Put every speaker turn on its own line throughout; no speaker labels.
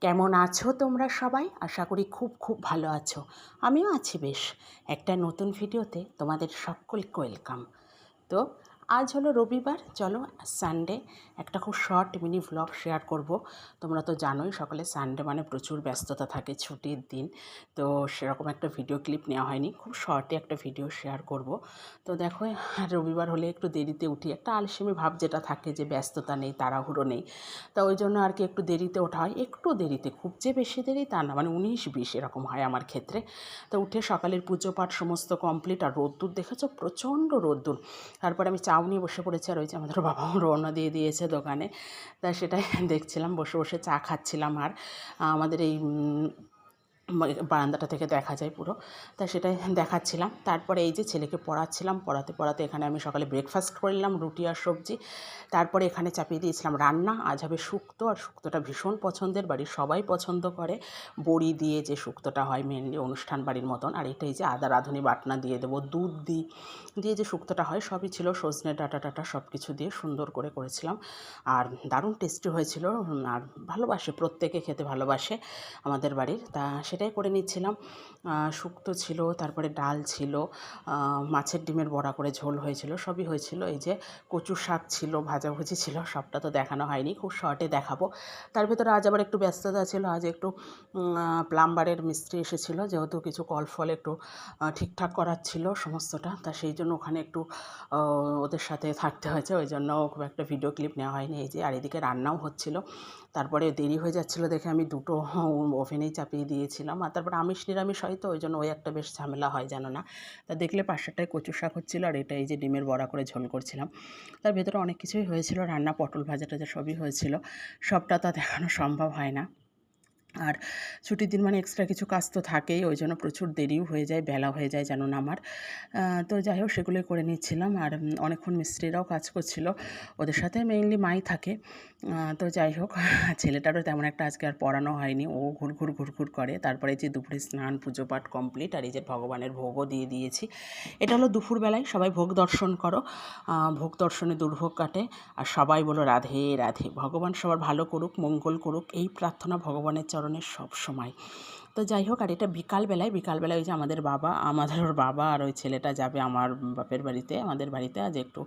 কেমন আছো তোমরা সবাই? আশা করি খুব খুব ভালো আছো। আমিও আছি বেশ। একটা নতুন ভিডিওতে তোমাদের সকলকে ওয়েলকাম। তো আজ হলো রবিবার, চলো সানডে একটা খুব শর্ট মিনি ভ্লগ শেয়ার করব। তোমরা তো জানোই সকালে সানডে মানে প্রচুর ব্যস্ততা থাকে, ছুটির দিন। তো সেরকম একটা ভিডিও ক্লিপ নেওয়া হয়নি, খুব শর্টে একটা ভিডিও শেয়ার করব। তো দেখো, রবিবার হলে একটু দেরিতে উঠি, একটা আলসেমি ভাব যেটা থাকে যে ব্যস্ততা নেই, তাড়াহুড়ো নেই। তা ওই জন্য আর কি একটু দেরিতে ওঠা হয়, একটু দেরিতে, খুব যে বেশি দেরি তা না, মানে 19-20 এরকম হয় আমার ক্ষেত্রে। তো উঠে সকালের পুজো পাঠ সমস্ত কমপ্লিট, আর রোদ্দুর দেখেছো, প্রচণ্ড রোদ্দুর। তারপরে আমি চাউ নিয়ে বসে পড়েছি, আর ওই যে আমাদের বাবাও রওনা দিয়ে দিয়েছে দোকানে। তা সেটাই দেখছিলাম, বসে বসে চা খাচ্ছিলাম। আর আমাদের এই বারান্দাটা থেকে দেখা যায় পুরো, তা সেটাই দেখাচ্ছিলাম। তারপরে এই যে ছেলেকে পড়াচ্ছিলাম, পড়াতে পড়াতে এখানে আমি সকালে ব্রেকফাস্ট করলাম, রুটি আর সবজি। তারপরে এখানে চাপিয়ে দিয়েছিলাম রান্না, আজ হবে শুক্তো। আর শুক্তোটা ভীষণ পছন্দের, বাড়ির সবাই পছন্দ করে। বড়ি দিয়ে যে শুক্তোটা হয় মেনলি অনুষ্ঠান বাড়ির মতন। আর এটাই যে আদা রাঁধুনি বাটনা দিয়ে দেবো, দুধ দিয়ে যে শুক্তোটা হয়, সবই ছিল, সজনে ডাঁটা টাটা সব কিছু দিয়ে সুন্দর করে করেছিলাম। আর দারুণ টেস্টি হয়েছিল। আর ভালোবাসে, প্রত্যেকে খেতে ভালোবাসে আমাদের বাড়ির। তা সেটাই করে নিচ্ছিলাম। শুক্তো ছিল, তারপরে ডাল ছিল, মাছের ডিমের বড়া করে ঝোল হয়েছিল, সবই হয়েছিল। এই যে কচু শাক ছিল, ভাজাভুজি ছিল, সবটা তো দেখানো হয়নি, খুব শর্টে দেখাবো। তার ভেতরে আজ আবার একটু ব্যস্ততা ছিল, আজ একটু প্লাম্বারের মিস্ত্রি এসেছিলো, যেহেতু কিছু কল ফল একটু ঠিকঠাক করার ছিল সমস্তটা। তা সেই জন্য ওখানে একটু ওদের সাথে থাকতে হয়েছে, ওই জন্য খুব একটা ভিডিও ক্লিপ নেওয়া হয়নি। এই যে, আর এদিকে রান্নাও হচ্ছিল। তারপরে দেরি হয়ে যাচ্ছিলো দেখে আমি দুটো ওভেনেই চাপিয়ে দিয়েছিলাম। আর তারপরে আমিষ নিরামিষ হয়, তো ওই জন্য ওই একটা বেশ ঝামেলা হয়, জানো না। তা দেখলে পাশেরটায় কচু শাক হচ্ছিলো, আর এটা এই যে ডিমের বড়া করে ঝোল করছিলাম। তার ভেতরে অনেক কিছুই হয়েছিল, রান্না, পটল ভাজা টাজা সবই হয়েছিল। সবটা তো দেখানো সম্ভব হয় না। আর ছুটির দিন মানে এক্সট্রা কিছু কাজ তো থাকেই, ওই জন্য প্রচুর দেরিও হয়ে যায়, বেলা হয়ে যায়, জানো না আমার। তো যাই হোক, সেগুলোই করে নিচ্ছিলাম। আর অনেকক্ষণ মিস্ত্রিরাও কাজ করছিল, ওদের সাথে মেইনলি মাই থাকে। তো যাই হোক, ছেলেটারও তেমন একটা আজকে আর পড়ানো হয়নি, ও ঘুরঘুর করে। তারপরে যে দুপুরে স্নান পুজো পাঠ কমপ্লিট, আর এই যে ভগবানের ভোগও দিয়ে দিয়েছি। এটা হলো দুপুরবেলায়, সবাই ভোগ দর্শন করো, ভোগ দর্শনে দুর্ভোগ কাটে। আর সবাই বলো রাধে রাধে, ভগবান সবার ভালো করুক, মঙ্গল করুক, এই প্রার্থনা ভগবানের চরণে সব সময়। তো যাই হোক, আর এটা বিকালবেলায় ওই যে আমাদের ওর বাবা আর ওই ছেলেটা যাবে আমার বাপের বাড়িতে, আমাদের বাড়িতে আজ একটু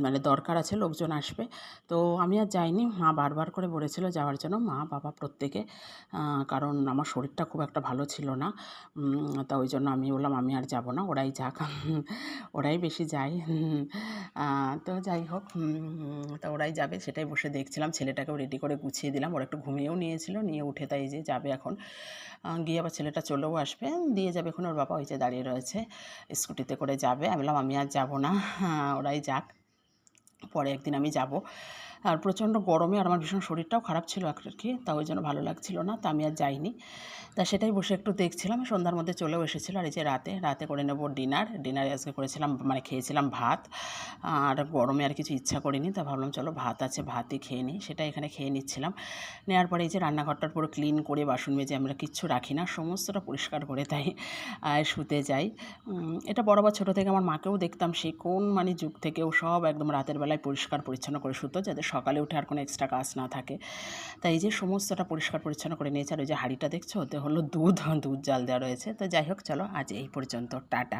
মানে দরকার আছে, লোকজন আসবে। তো আমি আর যাইনি, মা বারবার করে বলেছিল যাওয়ার জন্য, মা বাবা প্রত্যেকে। কারণ আমার শরীরটা খুব একটা ভালো ছিল না। তা ওই জন্য আমি বললাম আমি আর যাব না, ওরাই যাক। ওরাই বেশি যায়। তো যাই হোক, তা ওরাই যাবে, সেটাই বসে দেখছিলাম। ছেলেটাকেও রেডি করে গুছিয়ে দিলাম, ওরা একটু ঘুমিয়েও নিয়েছিল, নিয়ে উঠে তাই যে যাবে এখন। গিয়ে আবার ছেলেটা চলেও আসবে, দিয়ে যাবে এখন ওর বাবা, ওই যে দাঁড়িয়ে রয়েছে, স্কুটিতে করে যাবে। আমি বললাম আমি আর যাব না, ওরাই যাক, পরে একদিন আমি যাব। আর প্রচণ্ড গরমে আর আমার ভীষণ শরীরটাও খারাপ ছিল আর কি, তা ওই জন্য ভালো লাগছিল না, তা আমি আর যাইনি। তা সেটাই বসে একটু দেখছিলাম, সন্ধ্যার মধ্যে চলেও এসেছিলো। আর এই যে রাতে করে নেব ডিনারে আজকে করেছিলাম, মানে খেয়েছিলাম ভাত। আর গরমে আর কিছু ইচ্ছা করিনি, তা ভাবলাম চলো ভাত আছে, ভাতই খেয়ে নিই, সেটা এখানে খেয়ে নিচ্ছিলাম। নেওয়ার পরে এই যে রান্নাঘরটার পুরো ক্লিন করে, বাসন মেজে আমরা কিচ্ছু রাখি না, সমস্তটা পরিষ্কার করে তাই শুতে যাই। এটা বরাবর ছোটো থেকে আমার মাকেও দেখতাম, সেই কোন মানে যুগ থেকেও সব একদম রাতের বেলায় পরিষ্কার পরিচ্ছন্ন করে শুতো, যাতে সকালে উঠে আর কোনো এক্সট্রা কাজ না থাকে। তাই এই যে সমস্তটা পরিষ্কার পরিচ্ছন্ন করে নিয়েছে। আর ওই যে হাঁড়িটা দেখছো, ওতে হলো দুধ জাল দেওয়া রয়েছে। তো যাই হোক, চলো আজ এই পর্যন্ত, টাটা।